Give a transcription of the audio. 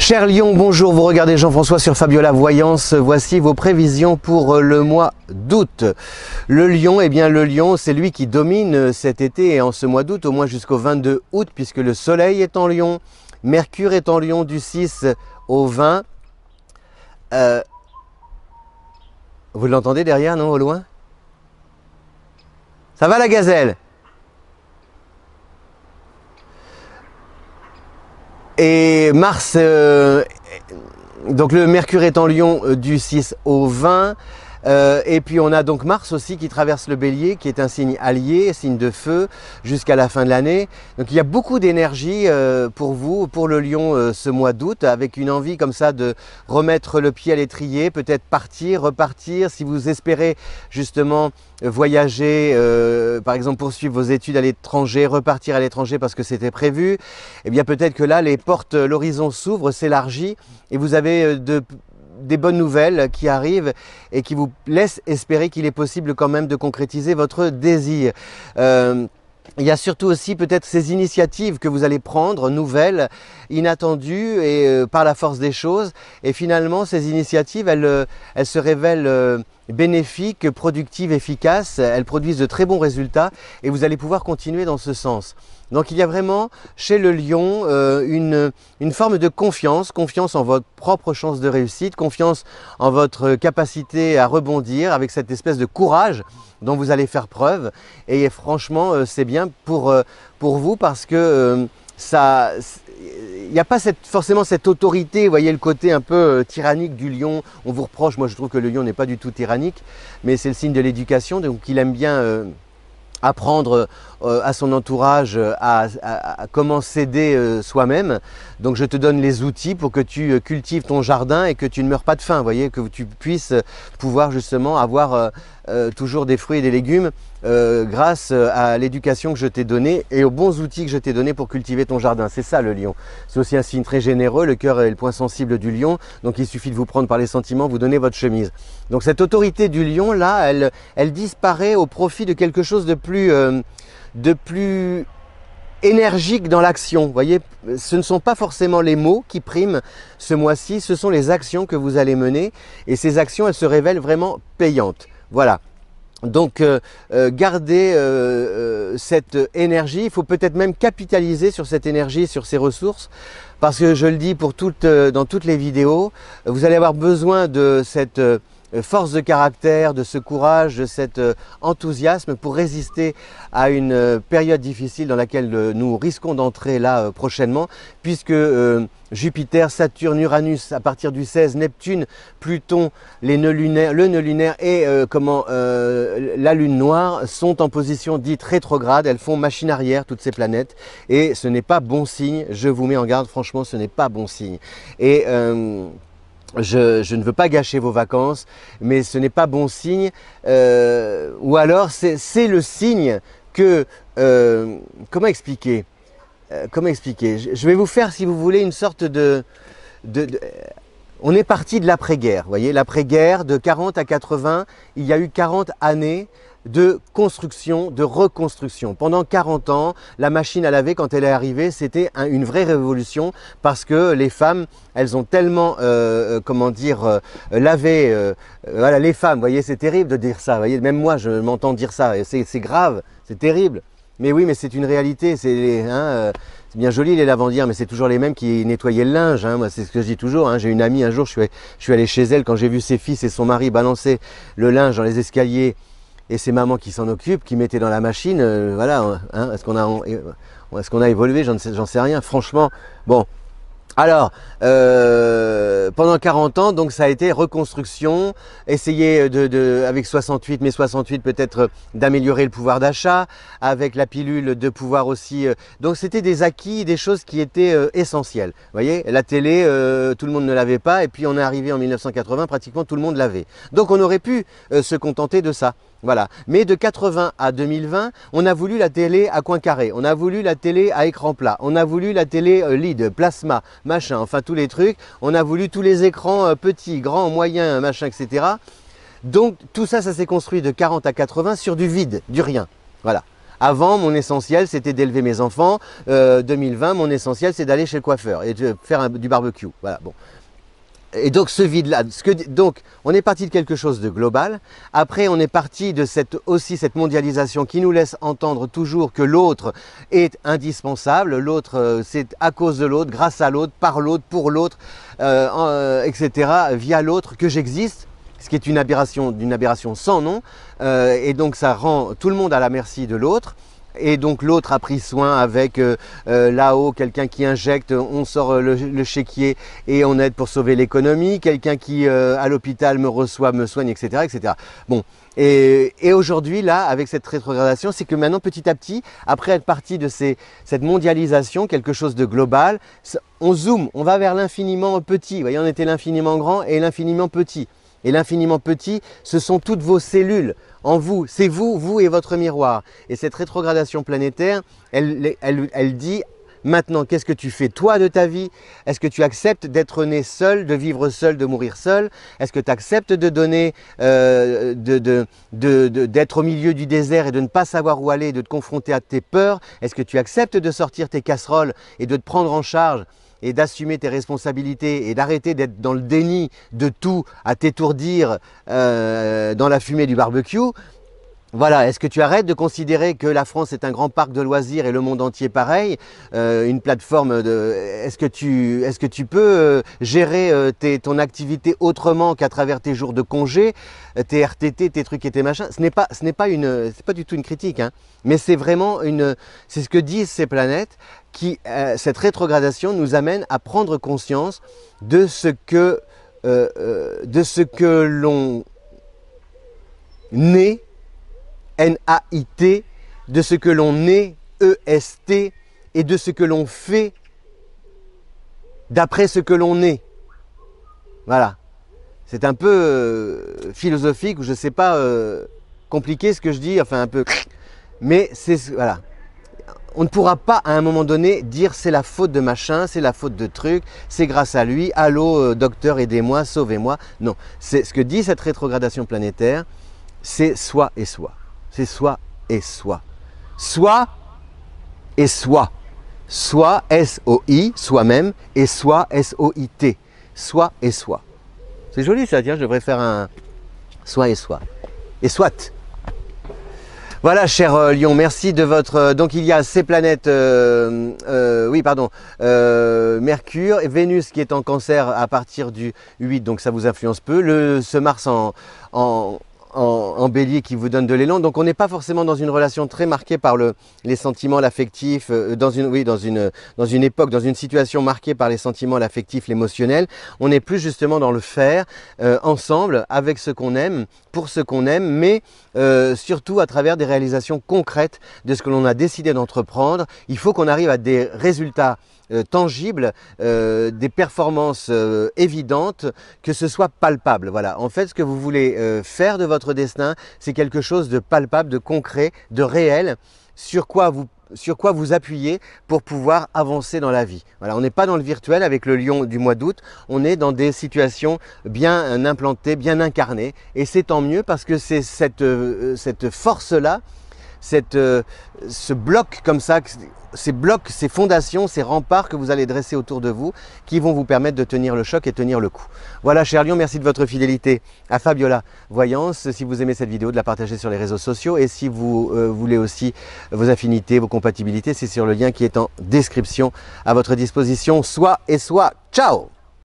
Cher Lion, bonjour, vous regardez Jean-François sur Fabiola Voyance. Voici vos prévisions pour le mois d'août. Le Lion, eh bien le Lion, c'est lui qui domine cet été et en ce mois d'août, au moins jusqu'au 22 août, puisque le Soleil est en Lion, Mercure est en Lion du 6 au 20. Vous l'entendez derrière, non, au loin? Ça va la gazelle? Et Mars, donc le Mercure est en Lion du 6 au 20. Et puis on a donc Mars aussi qui traverse le Bélier, qui est un signe allié, signe de feu, jusqu'à la fin de l'année. Donc il y a beaucoup d'énergie pour vous, pour le Lion ce mois d'août, avec une envie comme ça de remettre le pied à l'étrier, peut-être partir, repartir, si vous espérez justement voyager, par exemple poursuivre vos études à l'étranger, repartir à l'étranger parce que c'était prévu, eh bien peut-être que là les portes, l'horizon s'ouvre, s'élargit et vous avez des bonnes nouvelles qui arrivent et qui vous laissent espérer qu'il est possible quand même de concrétiser votre désir. Il y a surtout aussi peut-être ces initiatives que vous allez prendre, nouvelles, inattendues et par la force des choses. Et finalement, ces initiatives, elles se révèlent bénéfiques, productives, efficaces. Elles produisent de très bons résultats et vous allez pouvoir continuer dans ce sens. Donc il y a vraiment chez le Lion une forme de confiance, confiance en votre propre chance de réussite, confiance en votre capacité à rebondir avec cette espèce de courage dont vous allez faire preuve. Et franchement, c'est bien pour vous parce que il n'y a pas forcément cette autorité, vous voyez le côté un peu tyrannique du Lion. On vous reproche, moi je trouve que le Lion n'est pas du tout tyrannique, mais c'est le signe de l'éducation, donc il aime bien apprendre à son entourage à comment s'aider soi-même. Donc je te donne les outils pour que tu cultives ton jardin et que tu ne meurs pas de faim, voyez, que tu puisses pouvoir justement avoir toujours des fruits et des légumes grâce à l'éducation que je t'ai donnée et aux bons outils que je t'ai donnés pour cultiver ton jardin. C'est ça le Lion. C'est aussi un signe très généreux, le cœur est le point sensible du Lion, donc il suffit de vous prendre par les sentiments, vous donner votre chemise. Donc cette autorité du Lion là, elle disparaît au profit de quelque chose de plus énergique dans l'action. Vous voyez, ce ne sont pas forcément les mots qui priment ce mois-ci, ce sont les actions que vous allez mener et ces actions, elles se révèlent vraiment payantes. Voilà. Donc gardez cette énergie, il faut peut-être même capitaliser sur cette énergie, sur ces ressources, parce que je le dis dans toutes les vidéos, vous allez avoir besoin de cette force de caractère, de ce courage, de cet enthousiasme pour résister à une période difficile dans laquelle nous risquons d'entrer là prochainement, puisque Jupiter, Saturne, Uranus à partir du 16, Neptune, Pluton, le nœud lunaire et la lune noire sont en position dite rétrograde, elles font machine arrière toutes ces planètes et ce n'est pas bon signe, je vous mets en garde, franchement ce n'est pas bon signe. Et je ne veux pas gâcher vos vacances, mais ce n'est pas bon signe, ou alors c'est le signe que, comment expliquer? Je vais vous faire, si vous voulez, une sorte on est parti de l'après-guerre, vous voyez, l'après-guerre de 40 à 80, il y a eu 40 années de construction, de reconstruction. Pendant 40 ans, la machine à laver, quand elle est arrivée, c'était une vraie révolution parce que les femmes, elles ont tellement, lavé, voilà, les femmes, vous voyez, c'est terrible de dire ça, vous voyez, même moi, je m'entends dire ça, c'est grave, c'est terrible. Mais oui, mais c'est une réalité, c'est bien joli les lavandières, mais c'est toujours les mêmes qui nettoyaient le linge, hein. Moi c'est ce que je dis toujours, hein. J'ai une amie un jour, je suis allé chez elle quand j'ai vu ses fils et son mari balancer le linge dans les escaliers et c'est maman qui s'en occupe, qui mettait dans la machine, voilà, hein. Est-ce qu'on a évolué? J'en sais rien, franchement. Bon, alors, pendant 40 ans, donc ça a été reconstruction, essayer avec 68, mai 68 peut-être d'améliorer le pouvoir d'achat, avec la pilule de pouvoir aussi, donc c'était des acquis, des choses qui étaient essentielles. Vous voyez, la télé, tout le monde ne l'avait pas, et puis on est arrivé en 1980, pratiquement tout le monde l'avait. Donc on aurait pu se contenter de ça. Voilà. Mais de 80 à 2020, on a voulu la télé à coin carré, on a voulu la télé à écran plat, on a voulu la télé LED, plasma, machin, enfin tous les trucs, on a voulu tous les écrans petits, grands, moyens, machin, etc. Donc tout ça, ça s'est construit de 40 à 80 sur du vide, du rien. Voilà. Avant, mon essentiel, c'était d'élever mes enfants. 2020, mon essentiel, c'est d'aller chez le coiffeur et de faire du barbecue. Voilà, bon. Et donc ce vide-là, donc on est parti de quelque chose de global. Après, on est parti de cette mondialisation qui nous laisse entendre toujours que l'autre est indispensable. L'autre, c'est à cause de l'autre, grâce à l'autre, par l'autre, pour l'autre, etc. Via l'autre que j'existe. Ce qui est d'une aberration sans nom. Et donc ça rend tout le monde à la merci de l'autre. Et donc l'autre a pris soin avec là-haut quelqu'un qui injecte, on sort le chéquier et on aide pour sauver l'économie, quelqu'un qui à l'hôpital me reçoit, me soigne, etc. etc. Bon, et aujourd'hui là, avec cette rétrogradation, c'est que maintenant petit à petit, après être parti de cette mondialisation, quelque chose de global, on zoome, on va vers l'infiniment petit. Vous voyez, on était l'infiniment grand et l'infiniment petit. Et l'infiniment petit, ce sont toutes vos cellules en vous. C'est vous, vous et votre miroir. Et cette rétrogradation planétaire, elle dit maintenant, qu'est-ce que tu fais toi de ta vie? Est-ce que tu acceptes d'être né seul, de vivre seul, de mourir seul? Est-ce que tu acceptes de donner, d'être au milieu du désert et de ne pas savoir où aller, de te confronter à tes peurs? Est-ce que tu acceptes de sortir tes casseroles et de te prendre en charge et d'assumer tes responsabilités et d'arrêter d'être dans le déni de tout, à t'étourdir dans la fumée du barbecue? Voilà, est-ce que tu arrêtes de considérer que la France est un grand parc de loisirs et le monde entier pareil, une plateforme de... Est-ce que tu peux gérer ton activité autrement qu'à travers tes jours de congé, tes RTT, tes trucs et tes machins? Ce n'est pas du tout une critique, hein, mais c'est vraiment c'est ce que disent ces planètes qui, cette rétrogradation nous amène à prendre conscience de ce que l'on naît, N-A-I-T, de ce que l'on est, E-S-T, et de ce que l'on fait d'après ce que l'on est. Voilà. C'est un peu philosophique, ou je ne sais pas, compliqué ce que je dis, enfin un peu... Mais c'est... Voilà. On ne pourra pas à un moment donné dire c'est la faute de machin, c'est la faute de truc, c'est grâce à lui, allô docteur aidez-moi, sauvez-moi. Non, c'est ce que dit cette rétrogradation planétaire, c'est soi et soi. C'est soi et soi. Soi et soi. Soi, S-O-I, soi-même, et soi, S-O-I-T. Soi et soi. C'est joli ça, tiens, je devrais faire un soi et soi. Et soit. Voilà, cher Lion, merci de votre... Donc il y a ces planètes, Mercure et Vénus qui est en Cancer à partir du 8, donc ça vous influence peu. Ce Mars en Bélier qui vous donne de l'élan. Donc on n'est pas forcément dans une relation très marquée par les sentiments, l'affectif, dans une époque, dans une situation marquée par les sentiments, l'affectif, l'émotionnel. On est plus justement dans le faire, ensemble, avec ce qu'on aime, pour ce qu'on aime, mais surtout à travers des réalisations concrètes de ce que l'on a décidé d'entreprendre. Il faut qu'on arrive à des résultats tangibles, des performances évidentes, que ce soit palpable. Voilà. En fait, ce que vous voulez faire de votre destin, c'est quelque chose de palpable, de concret, de réel, sur quoi vous appuyez pour pouvoir avancer dans la vie. Voilà, on n'est pas dans le virtuel avec le lion du mois d'août, on est dans des situations bien implantées, bien incarnées, et c'est tant mieux parce que c'est cette force-là, ce bloc comme ça, ces blocs, ces fondations, ces remparts que vous allez dresser autour de vous qui vont vous permettre de tenir le choc et tenir le coup. Voilà, cher Lion, merci de votre fidélité à Fabiola Voyance. Si vous aimez cette vidéo, de la partager sur les réseaux sociaux, et si vous voulez aussi vos affinités, vos compatibilités, c'est sur le lien qui est en description à votre disposition. Soi et soi. Ciao!